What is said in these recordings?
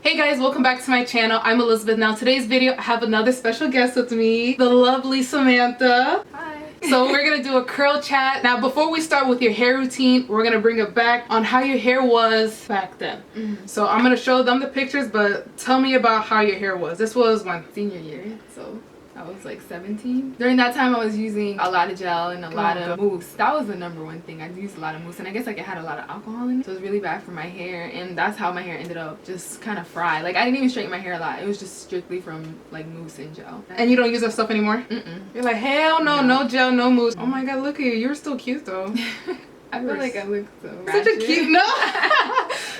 Hey guys, welcome back to my channel. I'm Elizabeth. Now today's video, I have another special guest with me, the lovely Samantha. Hi. So we're gonna do a curl chat. Now before we start with your hair routine, we're gonna bring it back on how your hair was back then. So I'm gonna show them the pictures, but tell me about how your hair was. This was when? Senior year, so I was like 17. During that time I was using a lot of gel and a lot of mousse. That was the number one thing. I used a lot of mousse, and I guess like it had a lot of alcohol in it, so it was really bad for my hair, and that's how my hair ended up just kind of fried. Like I didn't even straighten my hair a lot. It was just strictly from like mousse and gel. And you don't use that stuff anymore? You're like, hell no, no gel, no mousse. Oh my god, look at you. You're still cute though. I feel like I look so such a cute. No.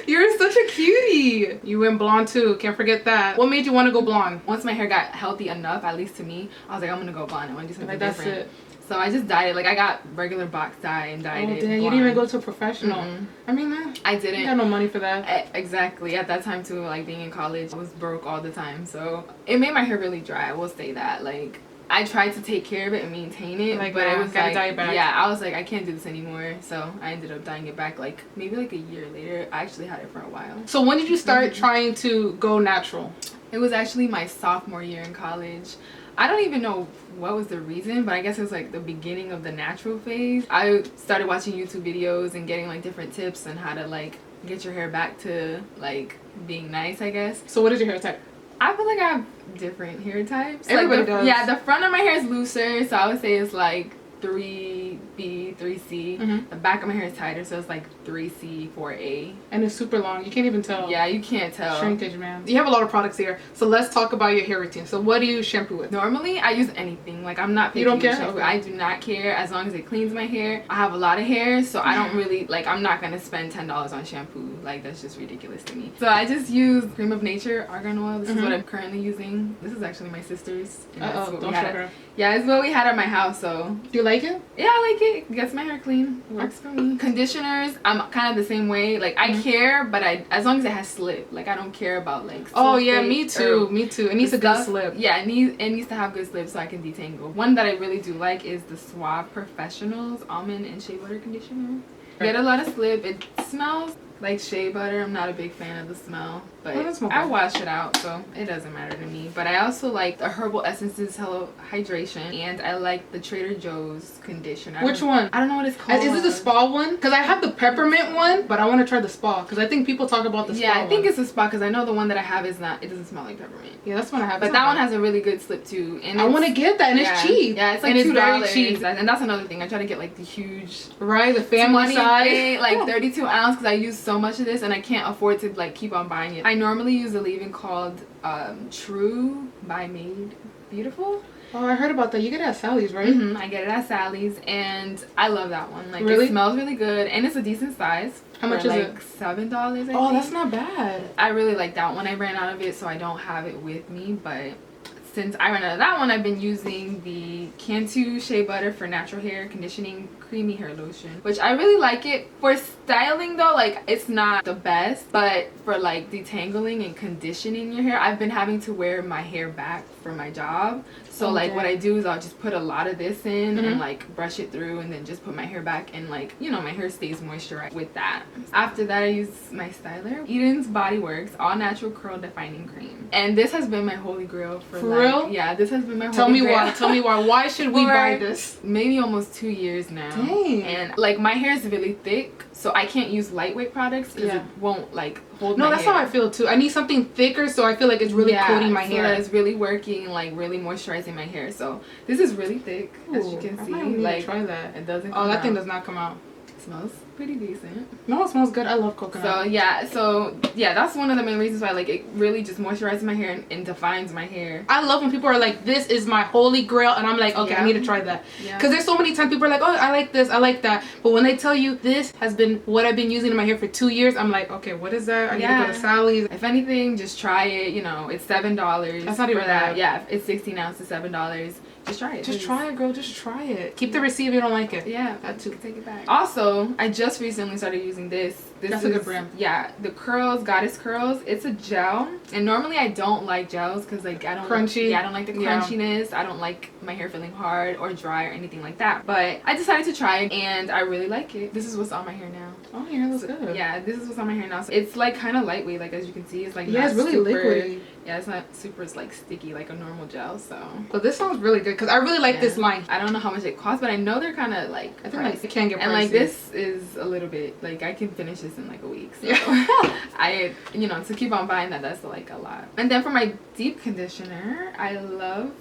You're such a cutie. You went blonde too, can't forget that. What made you want to go blonde? Once my hair got healthy enough, at least to me, I was like, I'm gonna go blonde. I want to do something like, different. That's it. So I just dyed it. Like I got regular box dye and dyed it. Damn, you didn't even go to a professional. I mean, I didn't. You got no money for that. Exactly. At that time too, like being in college, I was broke all the time. So it made my hair really dry. I will say that. Like I tried to take care of it and maintain it, like, but it was gotta like, dye it back. yeah, I was like, I can't do this anymore. So I ended up dyeing it back like maybe like a year later. I actually had it for a while. So when did you start trying to go natural? It was actually my sophomore year in college. I don't even know what was the reason, but I guess it was like the beginning of the natural phase. I started watching YouTube videos and getting like different tips on how to like get your hair back to like being nice, I guess. So what is your hair type? I feel like I have different hair types. Everybody does. Yeah, the front of my hair is looser, so I would say it's like 3B, 3C. The back of my hair is tighter, so it's like 3C, 4A. And it's super long. You can't even tell. Yeah, you can't tell. Shrinkage, man. You have a lot of products here, so let's talk about your hair routine. So what do you shampoo with? Normally, I use anything. Like I'm not picky. You don't care? Shampoo. I do not care as long as it cleans my hair. I have a lot of hair, so I don't really like. I'm not gonna spend $10 on shampoo. Like that's just ridiculous to me. So I just use Cream of Nature argan oil. This is what I'm currently using. This is actually my sister's. Don't show her. Yeah, it's what we had at my house. So do you like it? Yeah, I like it. It gets my hair clean. It works for me. Conditioners, I'm kind of the same way. Like I care, but as long as it has slip. Like I don't care about like. Oh yeah, me too. Me too. It needs a good slip. Yeah, it needs to have good slip so I can detangle. One that I really do like is the Suave Professionals Almond and Shea Butter Conditioner. Get a lot of slip. It smells like shea butter. I'm not a big fan of the smell, but I wash it out, so it doesn't matter to me. But I also like the Herbal Essences Hello Hydration, and I like the Trader Joe's conditioner. Which one? I don't know what it's called. Is it the spa one? Because I have the peppermint one, but I want to try the spa because I think people talk about the spa. Yeah, I think it's a spa because I know the one that I have is not. It doesn't smell like peppermint. Yeah, that's one I have. But that one has a really good slip too, and I want to get that, and it's cheap. Yeah, it's like $2. Very cheap. And that's another thing. I try to get like the huge, right, the family size, like 32 ounce, because I use so much of this and I can't afford to like keep on buying it. I normally use a leave-in called True by Made Beautiful. Oh, I heard about that. You get it at Sally's, right? I get it at Sally's, and I love that one. Like really? It smells really good, and it's a decent size. How much is it? $7, I think. Oh, that's not bad. I really like that one. I ran out of it, so I don't have it with me, but since I ran out of that one, I've been using the Cantu Shea Butter for natural hair conditioning creamy hair lotion, which I really like it. For styling though, like it's not the best, but for like detangling and conditioning your hair, I've been having to wear my hair back for my job. So like what I do is I'll just put a lot of this in and like brush it through and then just put my hair back, and like, you know, my hair stays moisturized with that. After that, I use my styler, Eden's Body Works All Natural Curl Defining Cream, and this has been my holy grail for real. Yeah, this has been my holy grail. Tell me why. Why should we buy this? Maybe almost 2 years now. Dang. And like my hair is really thick, so I can't use lightweight products because it won't like hold my hair. No, that's how I feel too. I need something thicker, so I feel like it's really coating my hair. Yeah, it's really working, like really moisturizing my hair. So this is really thick, as you can see. I might like try that. It doesn't. Oh, that thing does not come out. It smells pretty decent. No, it smells good. I love coconut. So yeah, that's one of the main reasons why like it really just moisturizes my hair and defines my hair. I love when people are like, this is my holy grail, and I'm like, okay, I need to try that. Because there's so many times people are like, oh, I like this, I like that, but when they tell you this has been what I've been using in my hair for 2 years, I'm like, okay, what is that? I need to go to Sally's. If anything, just try it. You know, it's $7. That's not even bad. Yeah, it's 16 ounces, $7. Just try it. Just try it, girl. Just try it. Keep the receipt if you don't like it. Yeah, that too. Take it back. Also, I just recently started using this That's a good brand. Yeah, the curls, Goddess Curls. It's a gel, and normally I don't like gels because like I don't crunchy. Yeah, I don't like the crunchiness. I don't like my hair feeling hard or dry or anything like that. But I decided to try it, and I really like it. This is what's on my hair now. Oh, your hair looks good. Yeah, this is what's on my hair now. So it's like kind of lightweight, like as you can see. It's like it's really liquidy. Yeah, it's not super like sticky like a normal gel. So. But this sounds really good because I really like this line. I don't know how much it costs, but I know they're kind of like. I think like it can get pricey. And like this is a little bit like I can finish this in like a week. So I to keep on buying that's like a lot. And then for my deep conditioner, I love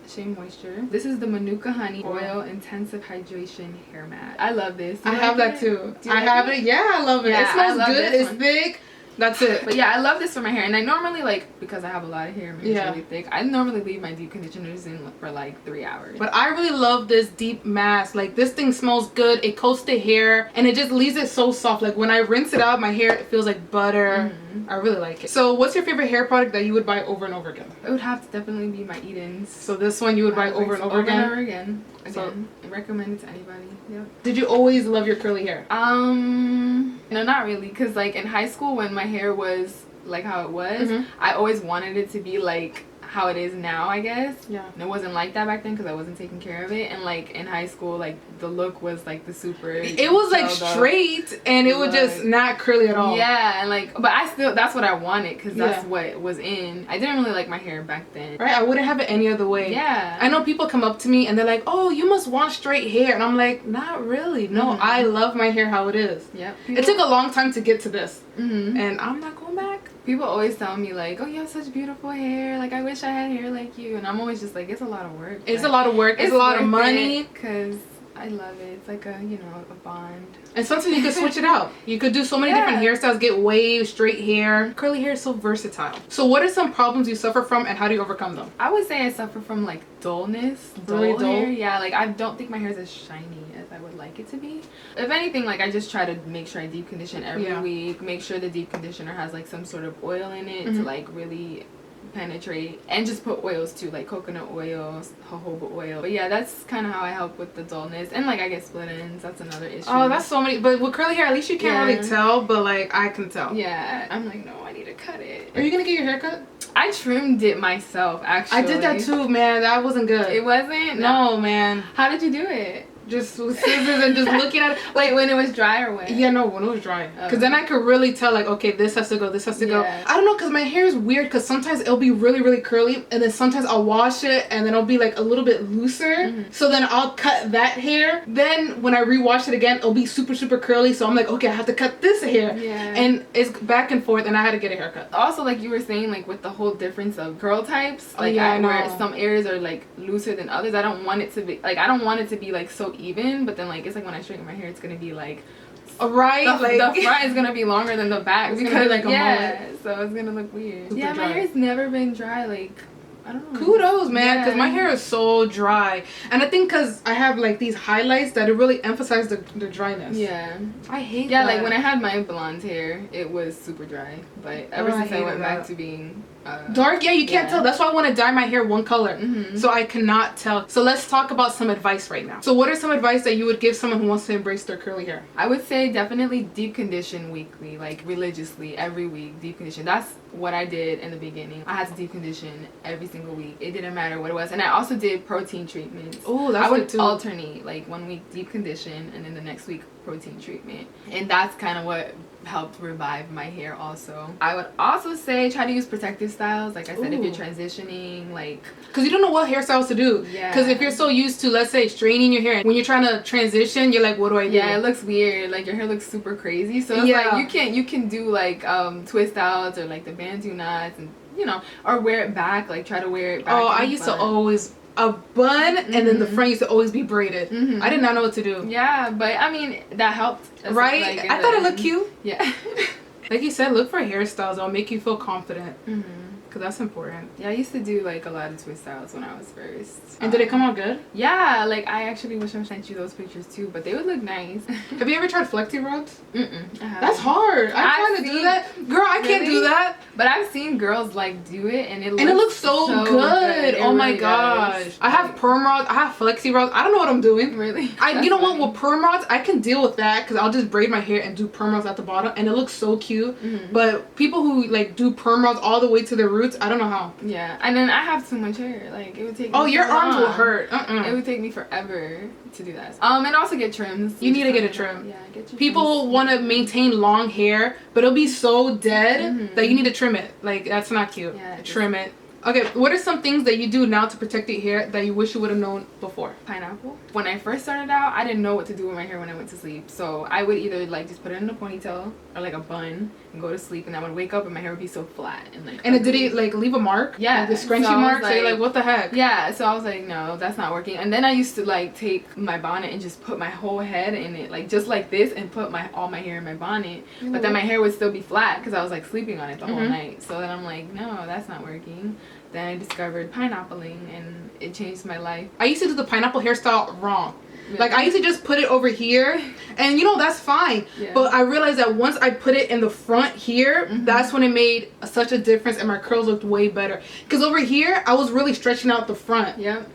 Shea Moisture. This is the Manuka Honey Oil Intensive Hydration Hair Matte. I love this. I have that too. I have it. Yeah, I love it. It smells good. It's thick. That's it. But yeah, I love this for my hair. And I normally like, because I have a lot of hair and it's really thick, I normally leave my deep conditioners in for like 3 hours. But I really love this deep mask. Like this thing smells good. It coats the hair and it just leaves it so soft. Like when I rinse it out, my hair, it feels like butter. I really like it. So what's your favorite hair product that you would buy over and over again? It would have to definitely be my Edens. So this one you would buy over and over again? Over and over again. So, I recommend it to anybody. Yep. Did you always love your curly hair? No, not really. Because like in high school when my hair was like how it was, I always wanted it to be like how it is now, I guess. Yeah. And it wasn't like that back then because I wasn't taking care of it. And like in high school, like the look was like the super. It was like straight and it was just not curly at all. Yeah, and like, but I still, that's what I wanted because that's what was in. I didn't really like my hair back then. Right, I wouldn't have it any other way. Yeah. I know people come up to me and they're like, oh, you must want straight hair. And I'm like, not really. No, I love my hair how it is. Yep. It took a long time to get to this. And I'm not going back. People always tell me like, oh, you have such beautiful hair. Like, I wish I had hair like you. And I'm always just like, it's a lot of work. It's a lot of work. It's a lot of money. Because I love it. It's like a, a bond. And sometimes you could switch it out. You could do so many different hairstyles, get waves, straight hair. Curly hair is so versatile. So what are some problems you suffer from and how do you overcome them? I would say I suffer from like dullness. Really dull? Hair. Yeah, like I don't think my hair is as shiny as I would like it to be. If anything, like I just try to make sure I deep condition every week. Make sure the deep conditioner has like some sort of oil in it to like really penetrate, and just put oils too, like coconut oil, jojoba oil. But yeah, that's kind of how I help with the dullness. And like I get split ends, that's another issue. Oh, that's so many. But with curly hair, at least you can't really tell, but like I can tell. Yeah, I'm like, no, I need to cut it. Are you gonna get your hair cut? I trimmed it myself, actually. I did that too, man. That wasn't good. It wasn't? No, man. How did you do it? Just with scissors and just looking at it. Like when it was dry or when? Yeah, no, when it was dry. Because then I could really tell, like, okay, this has to go, this has to go. I don't know, because my hair is weird, because sometimes it'll be really, really curly, and then sometimes I'll wash it, and then it'll be, like, a little bit looser. So then I'll cut that hair. Then when I rewash it again, it'll be super, super curly, so I'm like, okay, I have to cut this hair. Yeah. And it's back and forth, and I had to get a haircut. Also, like you were saying, like, with the whole difference of curl types, like, where some areas are, like, looser than others, I don't want it to be, like, like, so even, but then, like, it's like when I straighten my hair, it's gonna be like right, the front is gonna be longer than the back. It's gonna be like a mullet. So it's gonna look weird. Super my hair's never been dry. Like, I don't know. Kudos, man, because my hair is so dry, and I think because I have like these highlights that it really emphasize the dryness. Yeah, I hate. Yeah, like when I had my blonde hair, it was super dry, but ever since I went back to being dark, you can't tell. That's why I want to dye my hair one color, so I cannot tell. So let's talk about some advice right now. So what are some advice that you would give someone who wants to embrace their curly hair? I would say definitely deep condition weekly, like religiously every week. Deep condition. That's what I did in the beginning. I had to deep condition every single week. It didn't matter what it was. And I also did protein treatments. Oh, that's good too. I would alternate, like 1 week deep condition and then the next week protein treatment. And that's kind of what helped revive my hair also. I would also say try to use protective styles. Like I said, if you're transitioning, like... Because you don't know what hairstyles to do. Yeah. Because if you're so used to, let's say, straightening your hair, when you're trying to transition, you're like, what do I do? Yeah, it looks weird. Like your hair looks super crazy. So it's like you can do like twist outs or like the bantu knots and or wear it back. Like try to wear it back. Oh, I used to always a bun and then the front used to always be braided. I did not know what to do. Yeah, but I mean that helped. Right? Like, I thought it looked cute. Yeah. Like you said, look for hairstyles that'll make you feel confident. because that's important. Yeah, I used to do like a lot of twist styles when I was first. And did it come out good? Yeah, like I actually wish I sent you those pictures too, but they would look nice. Have you ever tried flexi rods? Mm-mm. That's hard. I'm trying to do that. Girl, I can't do that. But I've seen girls like do it and it looks so good. Oh my gosh. I have perm rods. I have flexi rods. I don't know what I'm doing. Really? You know what? With perm rods, I can deal with that because I'll just braid my hair and do perm rods at the bottom and it looks so cute. But people who like do perm rods all the way to their roots, I don't know how. Yeah. And then I have too much hair. Like it would take me your arms will hurt. It would take me forever to do that. And also get trims. You need to get a trim. Yeah, get your People want to maintain long hair, but it'll be so dead that you need to trim it. Like that's not cute. Yeah, trim it. Okay, what are some things that you do now to protect your hair that you wish you would have known before? Pineapple. When I first started out, I didn't know what to do with my hair when I went to sleep. So I would either like just put it in a ponytail or like a bun and go to sleep, and I would wake up and my hair would be so flat and like. And did it like leave a mark? Yeah, like the scrunchy mark. So you're like, what the heck? Yeah, so I was like, no, that's not working. And then I used to like take my bonnet and just put my whole head in it, like just like this, and put all my hair in my bonnet. But then my hair would still be flat because I was like sleeping on it the whole night. So then I'm like, no, that's not working. Then I discovered pineappling and it changed my life. I used to do the pineapple hairstyle wrong. Really? Like I used to just put it over here and you know that's fine. Yeah. But I realized that once I put it in the front here, that's when it made such a difference and my curls looked way better. Because over here, I was really stretching out the front. Yep.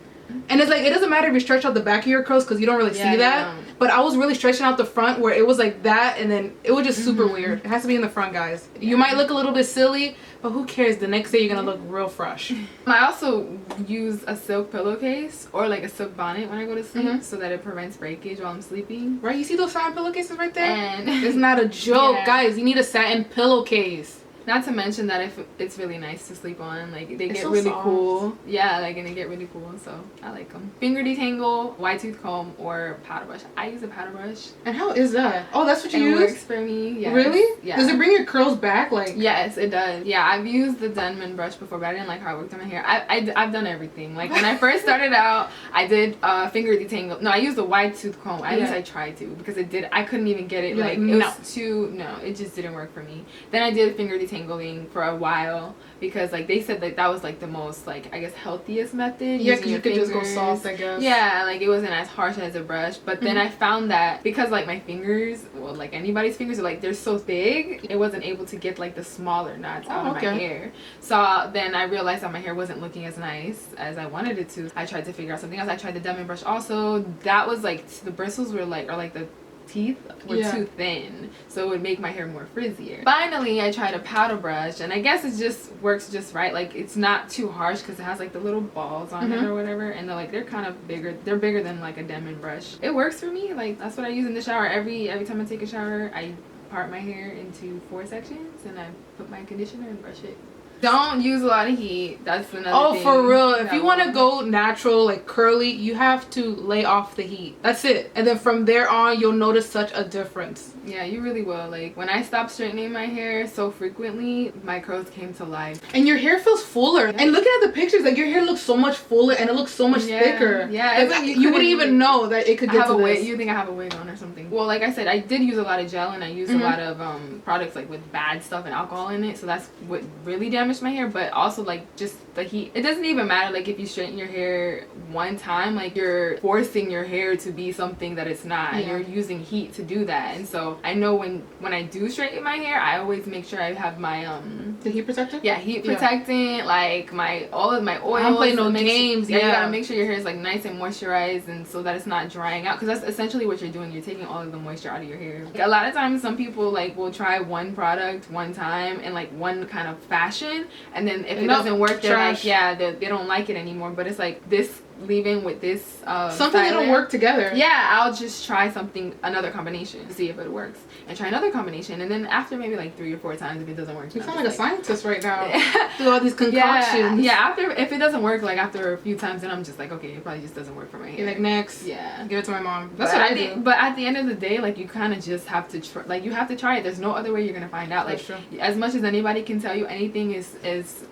And it's like, it doesn't matter if you stretch out the back of your curls because you don't really see that. But I was really stretching out the front where it was like that and then it was just super weird. It has to be in the front, guys. You might look a little bit silly, but who cares? The next day you're going to look real fresh. I also use a silk pillowcase or like a silk bonnet when I go to sleep so that it prevents breakage while I'm sleeping. Right? You see those satin pillowcases right there? And it's not a joke. Guys, you need a satin pillowcase. Not to mention that if it's really nice to sleep on, like they get so really soft. cool. Yeah, like and they get really cool, so I like them. Finger detangle, wide tooth comb, or powder brush. I use a powder brush. And how is that? Oh, that's what you use? It works for me. Yes. Really? Yeah. Does it bring your curls back? Like yes, it does. Yeah, I've used the Denman brush before, but I didn't like how it worked on my hair. I've done everything. Like when I first started out, I did finger detangle. No, I used a wide tooth comb. At least I tried to because I couldn't even get it. Like it was too. No, it just didn't work for me. Then I did finger detangling for a while because like they said that was like the most like I guess healthiest method. Yeah, because you could just go soft, I guess. Yeah, like it wasn't as harsh as a brush. But then I found that because like my fingers, well, like anybody's fingers are like they're so big, it wasn't able to get like the smaller knots out of my hair. So then I realized that my hair wasn't looking as nice as I wanted it to. I tried to figure out something else. I tried the Denman brush also. That was like the bristles were like the teeth were too thin, so it would make my hair more frizzier. Finally, I tried a powder brush, and I guess it just works just right. Like it's not too harsh because it has like the little balls on it or whatever, and they're kind of bigger. They're bigger than like a Denman brush. It works for me. Like that's what I use in the shower. Every time I take a shower, I part my hair into 4 sections, and I put my conditioner and brush it. Don't use a lot of heat. That's another thing. Oh, for real. If you want to go natural, like curly, you have to lay off the heat. That's it. And then from there on, you'll notice such a difference. Yeah, you really will. Like when I stopped straightening my hair so frequently, my curls came to life. And your hair feels fuller. And looking at the pictures, like your hair looks so much fuller and it looks so much thicker. Yeah, like, you wouldn't even know that it could get to this. You think I have a wig on or something? Well, like I said, I did use a lot of gel and I used a lot of products like with bad stuff and alcohol in it. So that's what really damaged my hair. But also like just the heat. It doesn't even matter like if you straighten your hair one time, like you're forcing your hair to be something that it's not. And you're using heat to do that. And so I know when I do straighten my hair, I always make sure I have my the heat protectant. Yeah, heat protectant, like all of my oils. I don't play no games. You gotta make sure your hair is like nice and moisturized, and so that it's not drying out, because that's essentially what you're doing. You're taking all of the moisture out of your hair. Like, a lot of times, some people like will try one product one time in like one kind of fashion, and then if it doesn't work, they're like, yeah, they don't like it anymore. But it's like this. Leaving with this something that'll work together. Yeah, I'll just try another combination to see if it works, and try another combination, and then after maybe like 3 or 4 times, if it doesn't work, you sound like a scientist right now. Do all these concoctions. Yeah, if it doesn't work, like after a few times, then I'm just like, okay, it probably just doesn't work for my hair. You're like, next. Yeah, give it to my mom. That's what I do. But at the end of the day, like you kind of just have to you have to try it. There's no other way you're gonna find out. Like as much as anybody can tell you anything, is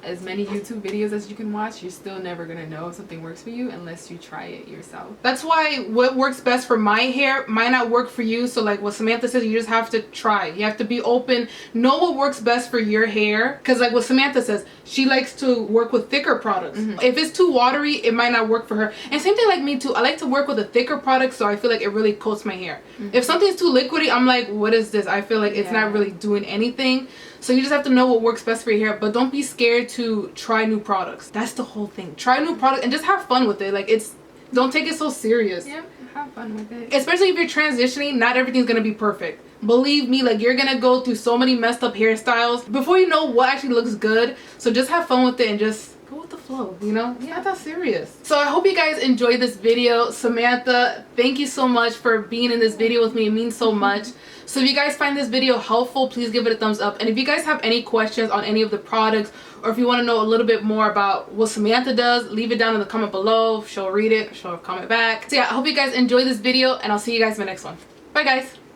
as many YouTube videos as you can watch, you're still never gonna know if something works for you unless you try it yourself. That's why what works best for my hair might not work for you. So like what Samantha says, you just have to try. You have to be open, know what works best for your hair. Because like what Samantha says, she likes to work with thicker products. If it's too watery, it might not work for her. And same thing like me too. I like to work with a thicker product, so I feel like it really coats my hair. If something's too liquidy, I'm like, what is this? I feel like it's not really doing anything. So you just have to know what works best for your hair, but don't be scared to try new products. That's the whole thing. Try new products and just have fun with it. Like don't take it so serious. Yep, have fun with it. Especially if you're transitioning, not everything's gonna be perfect. Believe me, like you're gonna go through so many messed up hairstyles before you know what actually looks good. So just have fun with it and just go with the flow, you know? It's not that serious. So I hope you guys enjoyed this video. Samantha, thank you so much for being in this video with me. It means so much. So if you guys find this video helpful, please give it a thumbs up. And if you guys have any questions on any of the products, or if you want to know a little bit more about what Samantha does, leave it down in the comment below. She'll read it, she'll comment back. So yeah, I hope you guys enjoy this video, and I'll see you guys in my next one. Bye guys.